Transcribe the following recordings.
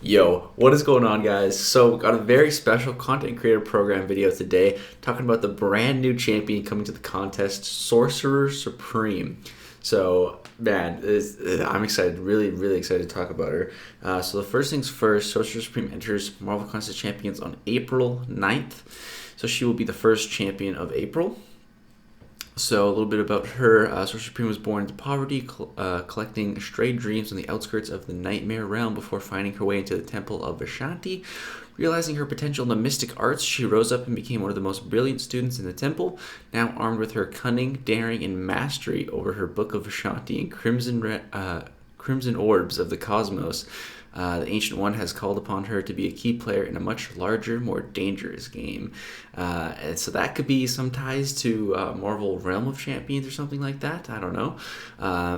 Yo, what is going on, guys? So, we got a very special content creator program video today talking about the brand new champion coming to the contest, Sorcerer Supreme. So, man, I'm excited, really excited to talk about her. So, the first things first, Sorcerer Supreme enters Marvel Contest Champions on April 9th. So, she will be the first champion of April. So a little bit about her. Sorcerer Supreme was born into poverty, collecting stray dreams on the outskirts of the Nightmare Realm before finding her way into the Temple of Vishanti. Realizing her potential in the mystic arts, she rose up and became one of the most brilliant students in the temple, now armed with her cunning, daring, and mastery over her Book of Vishanti and crimson orbs of the cosmos. The Ancient One has called upon her to be a key player in a much larger, more dangerous game. And so that could be some ties to Marvel Realm of Champions or something like that. I don't know.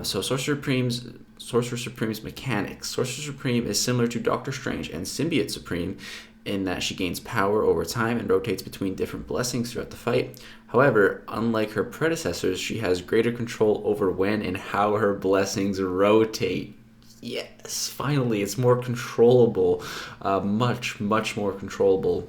So Sorcerer Supreme's mechanics. Sorcerer Supreme is similar to Doctor Strange and Symbiote Supreme in that she gains power over time and rotates between different blessings throughout the fight. However, unlike her predecessors, she has greater control over when and how her blessings rotate. Yes, finally, it's more controllable, much more controllable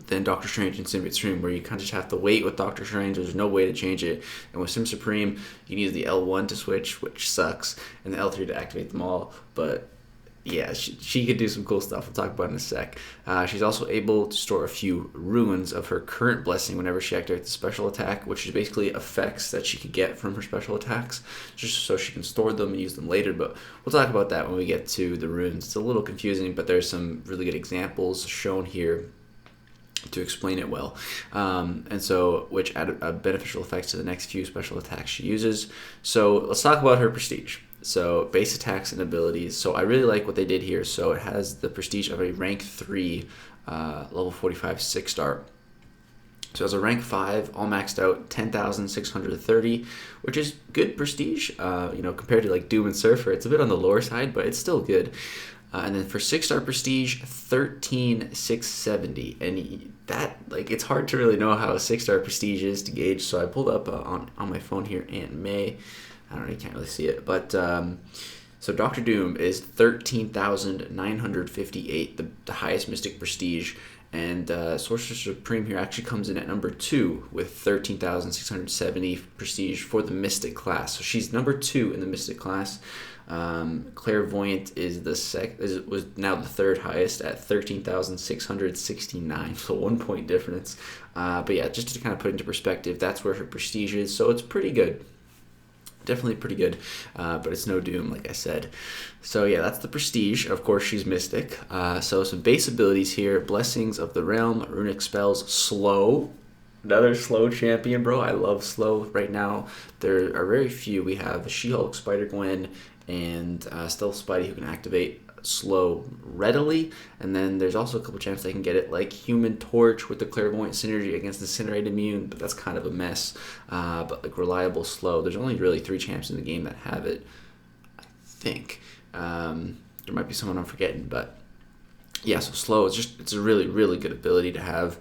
than Doctor Strange and Symbiote Supreme, where you kind of just have to wait with Doctor Strange. There's no way to change it. And with Sim Supreme, you can use the L1 to switch, which sucks, and the L3 to activate them all. But yeah, she could do some cool stuff. We'll talk about it in a sec. She's also able to store a few runes of her current blessing whenever she activates the special attack, which is basically effects that she could get from her special attacks, just so she can store them and use them later. But we'll talk about that when we get to the runes. It's a little confusing, but there's some really good examples shown here to explain it well, and so which add beneficial effects to the next few special attacks she uses. So let's talk about her prestige. So base attacks and abilities. So I really like what they did here. So it has the prestige of a rank 3, level 45 6-star. So as a rank 5, all maxed out 10,630, which is good prestige. Compared to like Doom and Surfer, it's a bit on the lower side, but it's still good. And then for 6-star prestige, 13,670, and that, like, it's hard to really know how a 6-star prestige is to gauge. So I pulled up on my phone here Aunt May. I don't know, you can't really see it, but so Doctor Doom is 13,958, the highest mystic prestige, and Sorcerer Supreme here actually comes in at number 2 with 13,670 prestige for the mystic class. So she's number 2 in the mystic class. Clairvoyant is was now the third highest at 13,669, so 1 point difference. But yeah, just to kind of put into perspective, that's where her prestige is. So it's pretty good. Definitely pretty good, but it's no Doom, like I said. So yeah, that's the prestige. Of course, she's mystic. So some base abilities here: Blessings of the Realm, runic spells, slow. Another slow champion, bro. I love slow. Right now, there are very few. We have She-Hulk, Spider-Gwen, and Stealth Spidey who can activate slow readily, and then there's also a couple chances they can get it, like Human Torch with the Clairvoyant synergy against Incinerate Immune, but that's kind of a mess. But like reliable slow, there's only really 3 champs in the game that have it, I think. There might be someone I'm forgetting, but yeah, so slow it's a really good ability to have.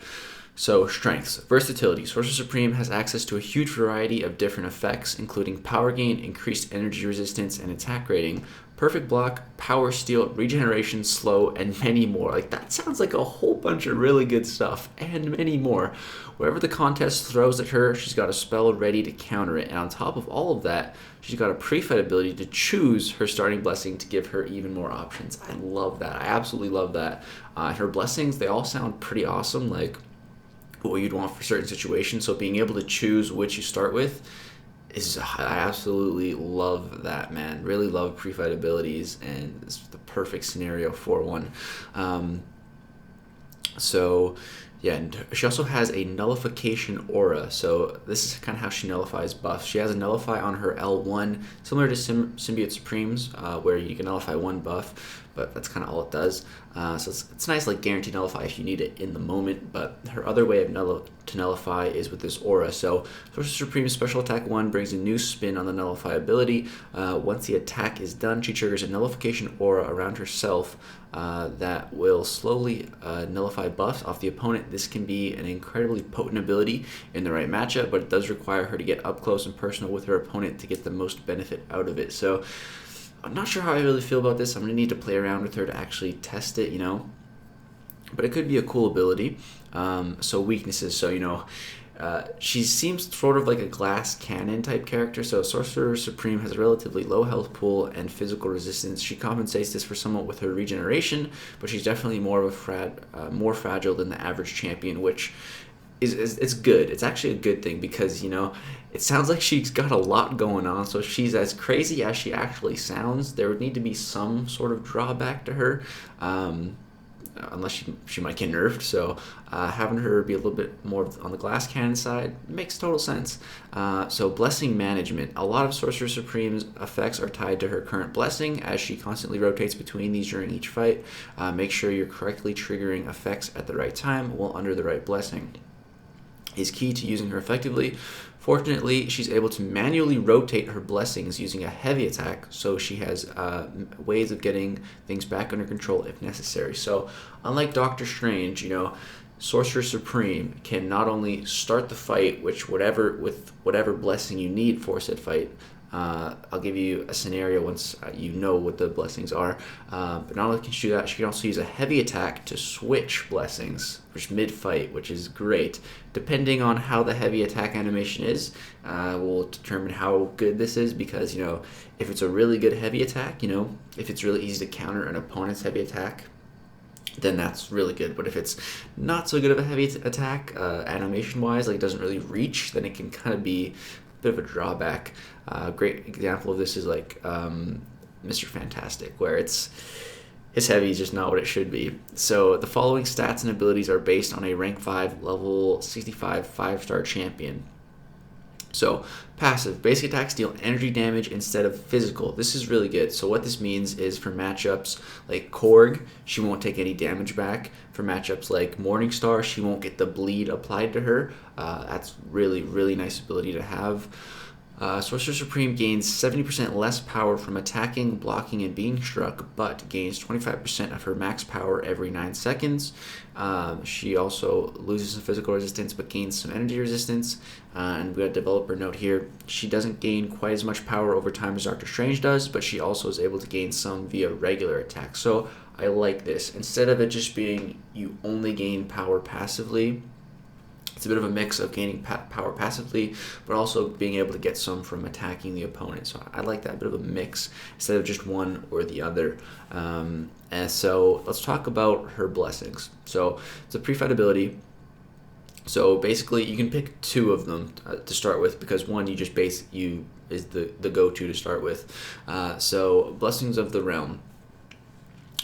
So strengths, versatility. Sorcerer Supreme has access to a huge variety of different effects, including power gain, increased energy resistance, and attack rating, perfect block, power steal, regeneration, slow, and many more. Like, that sounds like a whole bunch of really good stuff, and many more. Wherever the contest throws at her, she's got a spell ready to counter it. And on top of all of that, she's got a pre-fight ability to choose her starting blessing to give her even more options. I love that. I absolutely love that. Her blessings, they all sound pretty awesome, like what you'd want for certain situations. So being able to choose which you start with I absolutely love that, man. Really love pre-fight abilities, and it's the perfect scenario for one. So yeah, and she also has a nullification aura. So this is kind of how she nullifies buffs. She has a nullify on her L1, similar to Symbiote Supremes, where you can nullify one buff, but that's kind of all it does. So it's nice, like guaranteed nullify if you need it in the moment. But her other way of to nullify is with this aura. So Sorcerer Supreme's special attack 1 brings a new spin on the nullify ability. Once the attack is done, she triggers a nullification aura around herself that will slowly nullify buffs off the opponent. This can be an incredibly potent ability in the right matchup, but it does require her to get up close and personal with her opponent to get the most benefit out of it. So I'm not sure how I really feel about this. I'm going to need to play around with her to actually test it, but it could be a cool ability. So weaknesses, so she seems sort of like a glass cannon type character. So Sorcerer Supreme has a relatively low health pool and physical resistance. She compensates this for somewhat with her regeneration, but she's definitely more of a more fragile than the average champion, which is it's good. It's actually a good thing because it sounds like she's got a lot going on. So if she's as crazy as she actually sounds, there would need to be some sort of drawback to her. Unless she might get nerfed. So having her be a little bit more on the glass cannon side makes total sense. So blessing management. A lot of Sorcerer Supreme's effects are tied to her current blessing as she constantly rotates between these during each fight. Make sure you're correctly triggering effects at the right time while under the right blessing is key to using her effectively. Fortunately, she's able to manually rotate her blessings using a heavy attack, so she has ways of getting things back under control if necessary. So, unlike Doctor Strange, Sorcerer Supreme can not only start the fight, with whatever blessing you need for said fight. I'll give you a scenario once you know what the blessings are. But not only can she do that, she can also use a heavy attack to switch blessings, which mid-fight, which is great. Depending on how the heavy attack animation is, will determine how good this is. Because if it's a really good heavy attack, if it's really easy to counter an opponent's heavy attack, then that's really good. But if it's not so good of a heavy attack, animation-wise, like it doesn't really reach, then it can kind of be bit of a drawback. Great example of this is like Mr. Fantastic, where his heavy is just not what it should be. So the following stats and abilities are based on a rank 5 level 65 5-star champion. So passive, basic attacks deal energy damage instead of physical. This is really good. So what this means is for matchups like Korg, she won't take any damage back. For matchups like Morningstar, she won't get the bleed applied to her. That's really, really nice ability to have. Sorcerer Supreme gains 70% less power from attacking, blocking, and being struck, but gains 25% of her max power every 9 seconds. She also loses some physical resistance, but gains some energy resistance. And we got a developer note here. She doesn't gain quite as much power over time as Doctor Strange does, but she also is able to gain some via regular attacks. So I like this. Instead of it just being you only gain power passively, it's a bit of a mix of gaining power passively, but also being able to get some from attacking the opponent. So I like that bit of a mix instead of just one or the other. And so let's talk about her blessings. So it's a pre-fight ability. So basically, you can pick 2 of them to start with, because one is the go-to to start with. So Blessings of the Realm.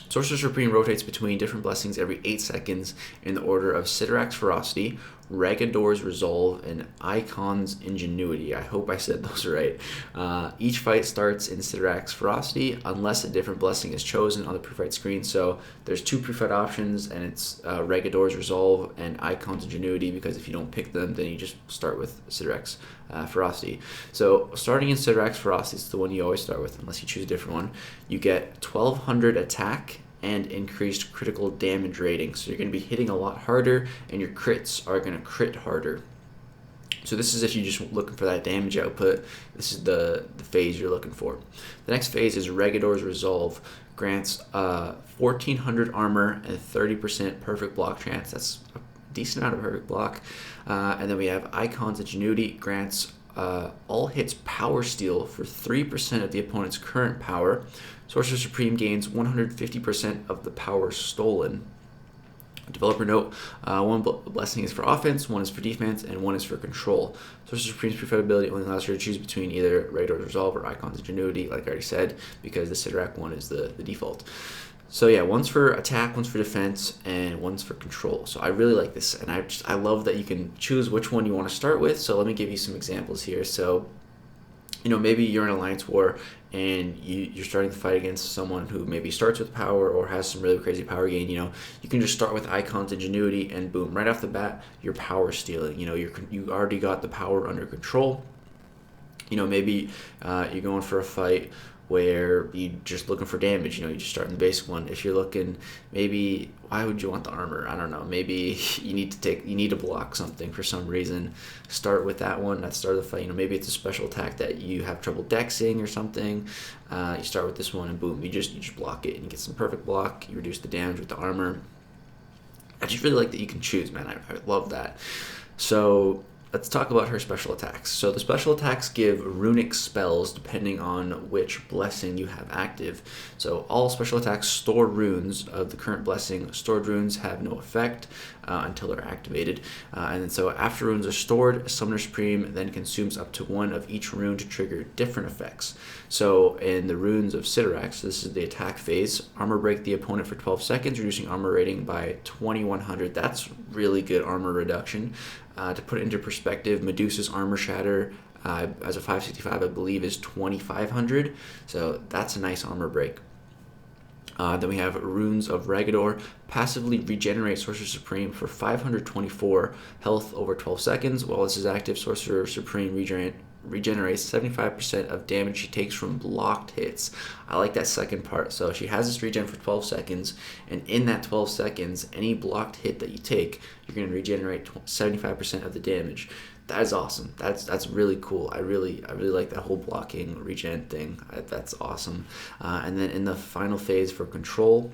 Sorcerer Supreme rotates between different blessings every 8 seconds in the order of Siderax's Ferocity, Ragador's Resolve, and Icon's Ingenuity. I hope I said those right. Each fight starts in Siderax's Ferocity unless a different blessing is chosen on the pre-fight screen. So there's 2 pre-fight options, and it's Ragador's Resolve and Icon's Ingenuity, because if you don't pick them, then you just start with Siderax's Ferocity. So starting in Siderax's Ferocity is the one you always start with, unless you choose a different one. You get 1200 attack and increased critical damage rating. So you're going to be hitting a lot harder, and your crits are going to crit harder. So this is if you're just looking for that damage output. This is the phase you're looking for. The next phase is Ragador's Resolve. Grants 1400 armor and 30% perfect block chance. That's a decent amount of perfect block. And then we have Icon's Ingenuity. Grants all hits power steal for 3% of the opponent's current power. Sorcerer Supreme gains 150% of the power stolen. Developer note, one blessing is for offense, one is for defense, and one is for control. Sorcerer Supreme's pre-fight ability only allows her to choose between either Ragador's Resolve or Icon's Ingenuity, like I already said, because the Siderac one is the default. So yeah, one's for attack, one's for defense, and one's for control. So I really like this, and I love that you can choose which one you want to start with. So let me give you some examples here. So, maybe you're in Alliance War, and you're starting to fight against someone who maybe starts with power or has some really crazy power gain. You can just start with Icon's Ingenuity, and boom, right off the bat, you're power stealing. You already got the power under control. Maybe you're going for a fight where you're just looking for damage. You just start in the basic one. If you're looking, maybe why would you want the armor? I don't know. Maybe you need to block something for some reason. Start with that one at the start of the fight. Maybe it's a special attack that you have trouble dexing or something. You start with this one and boom, you just block it and you get some perfect block. You reduce the damage with the armor. I just really like that you can choose, man. I love that. So let's talk about her special attacks. So the special attacks give runic spells depending on which blessing you have active. So all special attacks store runes of the current blessing. Stored runes have no effect until they're activated. And then so after runes are stored, Sorcerer Supreme then consumes up to one of each rune to trigger different effects. So in the runes of Sidorak, so this is the attack phase, armor break the opponent for 12 seconds, reducing armor rating by 2100. That's really good armor reduction. To put it into perspective, Medusa's armor shatter as a 565, I believe, is 2500. So that's a nice armor break. Then we have Runes of Regador. Passively regenerate Sorcerer Supreme for 524 health over 12 seconds. While this is active, Sorcerer Supreme regenerates 75% of damage she takes from blocked hits. I like that second part. So she has this regen for 12 seconds, and in that 12 seconds, any blocked hit that you take, you're going to regenerate 75% of the damage. That is awesome. That's really cool. I really like that whole blocking regen thing. That's awesome. And then in the final phase for control,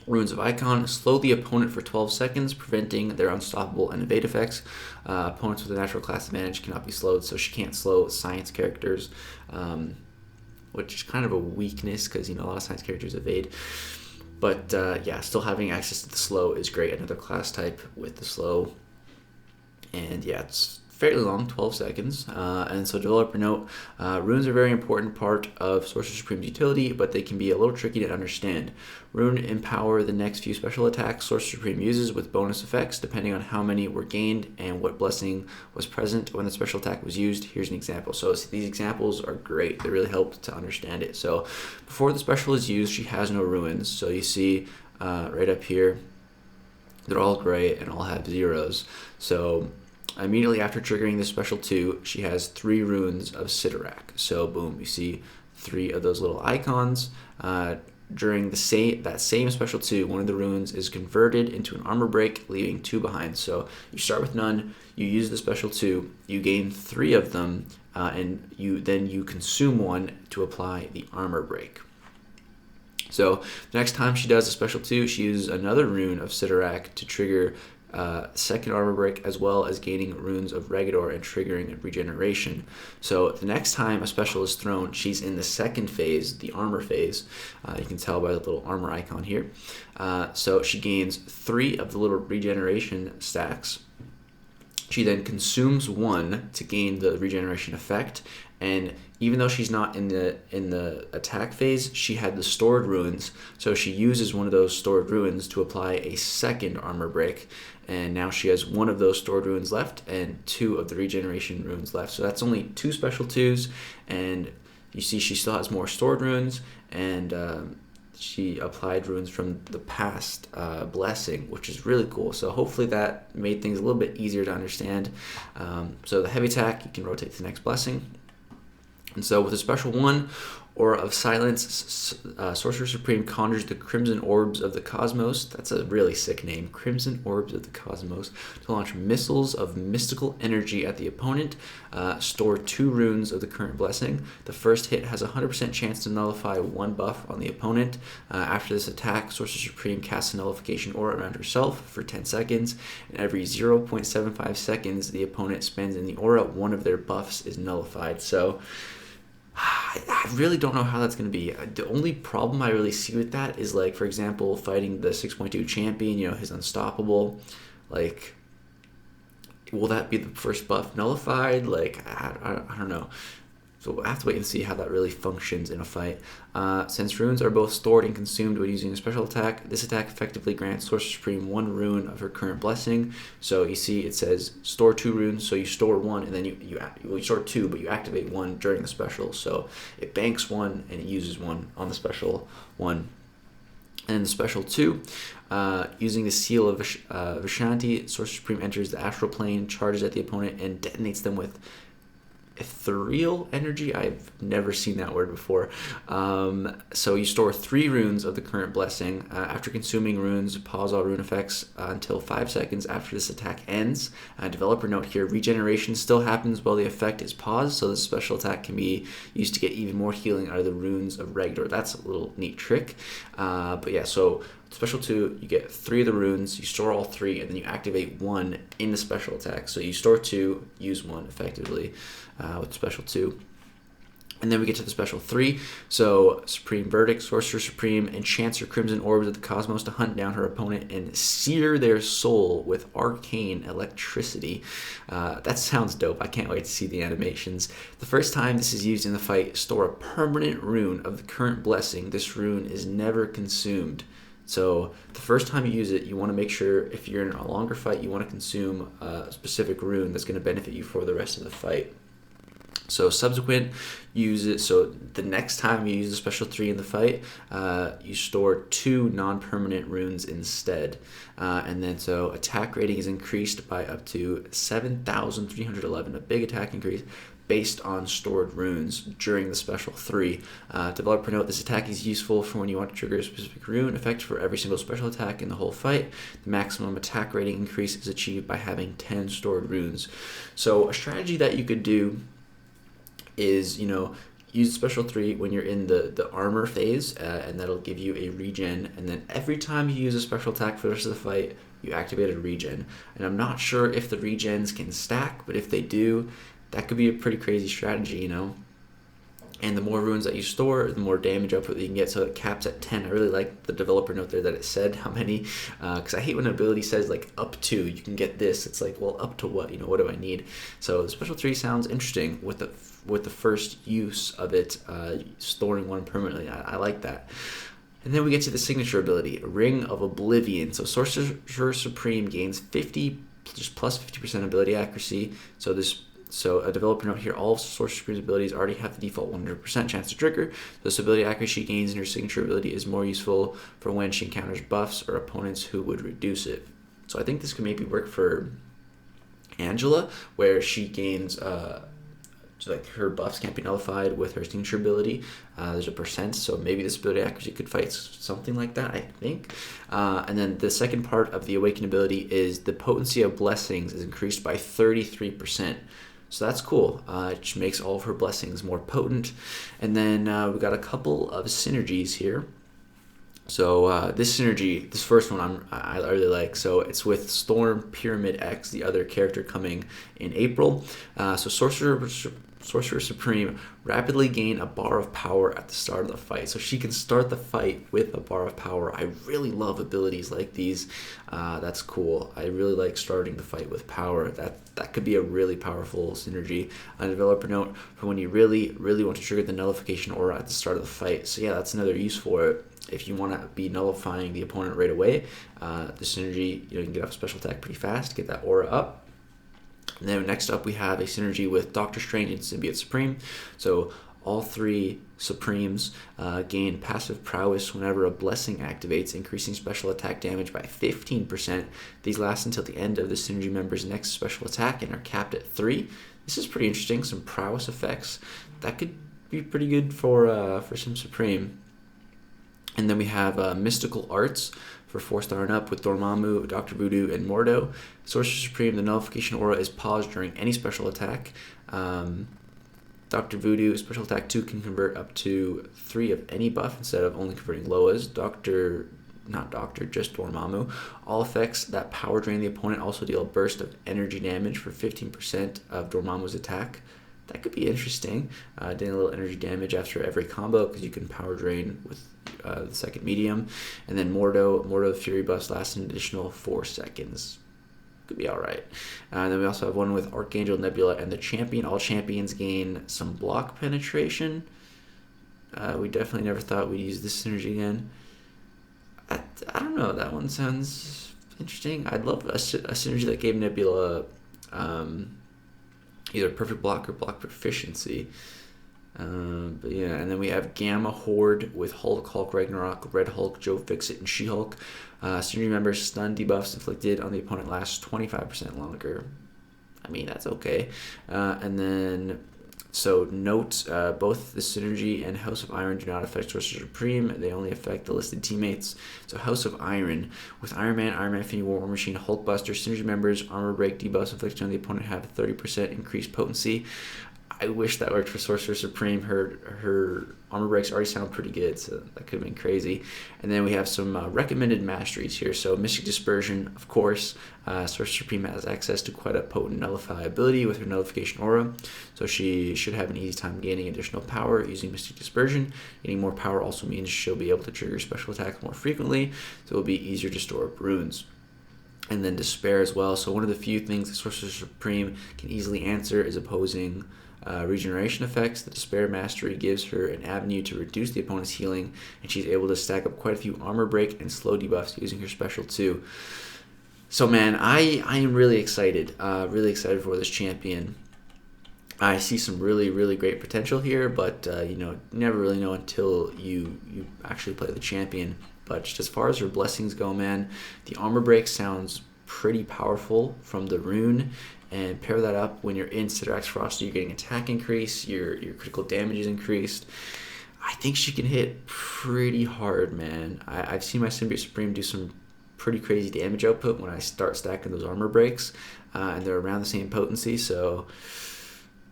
Runes of Icon slow the opponent for 12 seconds, preventing their unstoppable and evade effects. Opponents with a natural class advantage cannot be slowed, so she can't slow science characters, which is kind of a weakness because a lot of science characters evade. But yeah, still having access to the slow is great. Another class type with the slow. And yeah, it's fairly long, 12 seconds. And so developer note, runes are a very important part of Sorcerer Supreme's utility, but they can be a little tricky to understand. Rune empower the next few special attacks Sorcerer Supreme uses with bonus effects depending on how many were gained and what blessing was present when the special attack was used. Here's an example. So these examples are great. They really help to understand it. So before the special is used, she has no runes. So you see right up here, they're all gray and all have zeros. So immediately after triggering this special 2, she has 3 runes of Sidorak. So boom, you see 3 of those little icons. During that same special 2, one of the runes is converted into an armor break, leaving 2 behind. So you start with none, you use the special 2, you gain 3 of them, and you consume 1 to apply the armor break. So the next time she does a special 2, she uses another rune of Sidorak to trigger second armor break, as well as gaining runes of Regador and triggering regeneration. So the next time a special is thrown, she's in the second phase, the armor phase. You can tell by the little armor icon here. So she gains 3 of the little regeneration stacks. She then consumes 1 to gain the regeneration effect, and even though she's not in the attack phase, she had the stored runes, so she uses one of those stored runes to apply a second armor break, and now she has 1 of those stored runes left and 2 of the regeneration runes left. So that's only 2 special 2s, and you see she still has more stored runes, and she applied runes from the past blessing, which is really cool. So hopefully that made things a little bit easier to understand. So the heavy attack, you can rotate to the next blessing. And so with a special 1, Aura of Silence, Sorcerer Supreme conjures the Crimson Orbs of the Cosmos. That's a really sick name, Crimson Orbs of the Cosmos, to launch missiles of mystical energy at the opponent. Store 2 runes of the current blessing. The first hit has a 100% chance to nullify 1 buff on the opponent. After this attack, Sorcerer Supreme casts a nullification aura around herself for 10 seconds. And every 0.75 seconds the opponent spends in the aura, 1 of their buffs is nullified. So I really don't know how that's going to be. The only problem I really see with that is, like, for example, fighting the 6.2 champion, his unstoppable. Like, will that be the first buff nullified? Like, I don't know. So we'll have to wait and see how that really functions in a fight. Since runes are both stored and consumed when using a special attack, this attack effectively grants Sorcerer Supreme 1 rune of her current blessing. So you see it says store 2 runes, so you store 1, and then you store 2, but you activate 1 during the special. So it banks 1 and it uses 1 on the special 1. And the special 2, using the Seal of Vishanti, Sorcerer Supreme enters the astral plane, charges at the opponent, and detonates them with ethereal energy. I've never seen that word before. So you store 3 runes of the current blessing. After consuming runes, pause all rune effects until 5 seconds after this attack ends. Developer note here, regeneration still happens while the effect is paused, so this special attack can be used to get even more healing out of the runes of Regdor. That's a little neat trick. But yeah, so special 2, you get 3 of the runes, you store all 3, and then you activate 1 in the special attack. So you store 2, use 1 effectively with special 2. And then we get to the special 3. So Supreme Verdict, Sorcerer Supreme enchants her Crimson Orbs of the Cosmos to hunt down her opponent and sear their soul with arcane electricity. That sounds dope. I can't wait to see the animations. The first time this is used in the fight, store a permanent rune of the current blessing. This rune is never consumed. So the first time you use it, you want to make sure if you're in a longer fight, you want to consume a specific rune that's going to benefit you for the rest of the fight. So subsequent, use it. So the next time you use the special 3 in the fight, you store 2 non-permanent runes instead. And then so attack rating is increased by up to 7,311, a big attack increase based on stored runes during the special 3. Developer note, this attack is useful for when you want to trigger a specific rune effect for every single special attack in the whole fight. The maximum attack rating increase is achieved by having 10 stored runes. So a strategy that you could do is, use special 3 when you're in the armor phase, and that'll give you a regen, and then every time you use a special attack for the rest of the fight, you activate a regen. And I'm not sure if the regens can stack, but if they do, that could be a pretty crazy strategy, And the more runes that you store, the more damage output that you can get, so it caps at 10. I really like the developer note there that it said how many, because I hate when an ability says like up to, you can get this. It's like, well, up to what? What do I need? So the special 3 sounds interesting with the first use of it, storing 1 permanently. I like that. And then we get to the signature ability, Ring of Oblivion. So Sorcerer Supreme gains 50, just plus 50% ability accuracy. So a developer note here, all of Sorcerer Supreme's abilities already have the default 100% chance to trigger. So this ability accuracy gains in her signature ability is more useful for when she encounters buffs or opponents who would reduce it. So I think this could maybe work for Angela, where she gains, her buffs can't be nullified with her signature ability. There's a percent, so maybe this ability accuracy could fight something like that, I think. And then the second part of the Awaken ability is the potency of blessings is increased by 33%. So that's cool. It just makes all of her blessings more potent. And then we got a couple of synergies here. So this synergy, this first one I really like. So it's with Storm Pyramid X, the other character coming in April. So Sorcerer Supreme rapidly gain a bar of power at the start of the fight. So she can start the fight with a bar of power. I really love abilities like these. That's cool. I really like starting the fight with power. That could be a really powerful synergy. A developer note for when you really, really want to trigger the nullification aura at the start of the fight. So yeah, that's another use for it. If you want to be nullifying the opponent right away, the synergy, you can get off special attack pretty fast, get that aura up. And then next up we have a synergy with Doctor Strange and Symbiote Supreme. So all 3 Supremes gain passive prowess whenever a blessing activates, increasing special attack damage by 15%. These last until the end of the synergy member's next special attack and are capped at 3. This is pretty interesting, some prowess effects. That could be pretty good for some Supreme. And then we have Mystical Arts for 4-star and up with Dormammu, Dr. Voodoo, and Mordo. Sorcerer Supreme, the nullification aura is paused during any special attack. Dr. Voodoo, special attack 2 can convert up to 3 of any buff instead of only converting Loa's. Just Dormammu. All effects that power drain the opponent also deal a burst of energy damage for 15% of Dormammu's attack. That could be interesting, doing a little energy damage after every combo because you can power drain with the second medium. And then Mordo Fury buffs last an additional 4 seconds. Could be alright. And then we also have one with Archangel Nebula and the Champion. All champions gain some block penetration. We definitely never thought we'd use this synergy again. I don't know, that one sounds interesting. I'd love a synergy that gave Nebula either perfect block or block proficiency. But yeah, and then we have Gamma Horde with Hulk Ragnarok, Red Hulk, Joe Fixit, and She-Hulk. Synergy members stun debuffs inflicted on the opponent last 25% longer. I mean, that's okay. And then So note, both the Synergy and House of Iron do not affect Sorcerer Supreme. They only affect the listed teammates. So House of Iron, with Iron Man, Infinity War Machine, Hulkbuster, Synergy members, armor break, debuffs, infliction on the opponent have a 30% increased potency. I wish that worked for Sorcerer Supreme. Her armor breaks already sound pretty good, so that could have been crazy. And then we have some recommended masteries here. So Mystic Dispersion, of course. Sorcerer Supreme has access to quite a potent nullify ability with her nullification aura, so she should have an easy time gaining additional power using Mystic Dispersion. Getting more power also means she'll be able to trigger special attacks more frequently, so it'll be easier to store up runes. And then Despair as well. So one of the few things that Sorcerer Supreme can easily answer is opposing regeneration effects. The Despair Mastery gives her an avenue to reduce the opponent's healing, and she's able to stack up quite a few armor break and slow debuffs using her special too. So man, I am really excited for this champion. I see some really great potential here, but you never really know until you actually play the champion. But just as far as her blessings go, man, the armor break sounds pretty powerful from the rune, and pair that up when you're in Sidrax Frost, you're getting attack increase, your critical damage is increased. I think she can hit pretty hard, man. I've seen my Symbiote Supreme do some pretty crazy damage output when I start stacking those armor breaks, and they're around the same potency. So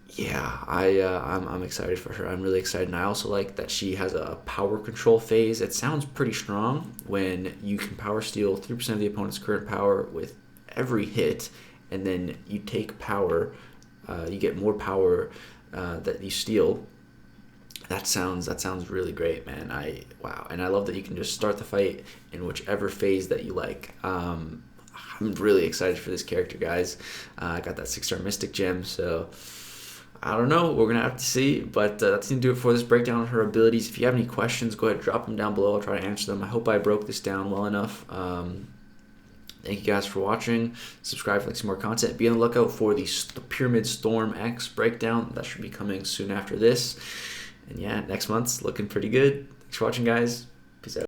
yeah, I'm excited for her. I'm really excited, and I also like that she has a power control phase. It sounds pretty strong when you can power steal 3% of the opponent's current power with every hit, and then you take power, you get more power that you steal. That sounds really great, man. Wow, and I love that you can just start the fight in whichever phase that you like. I'm really excited for this character, guys. I got that 6-star Mystic Gem, so I don't know. We're going to have to see, but that's going to do it for this breakdown of her abilities. If you have any questions, go ahead and drop them down below. I'll try to answer them. I hope I broke this down well enough. Thank you guys for watching. Subscribe for some more content. Be on the lookout for the Pyramid Storm X breakdown. That should be coming soon after this. And yeah, next month's looking pretty good. Thanks for watching, guys.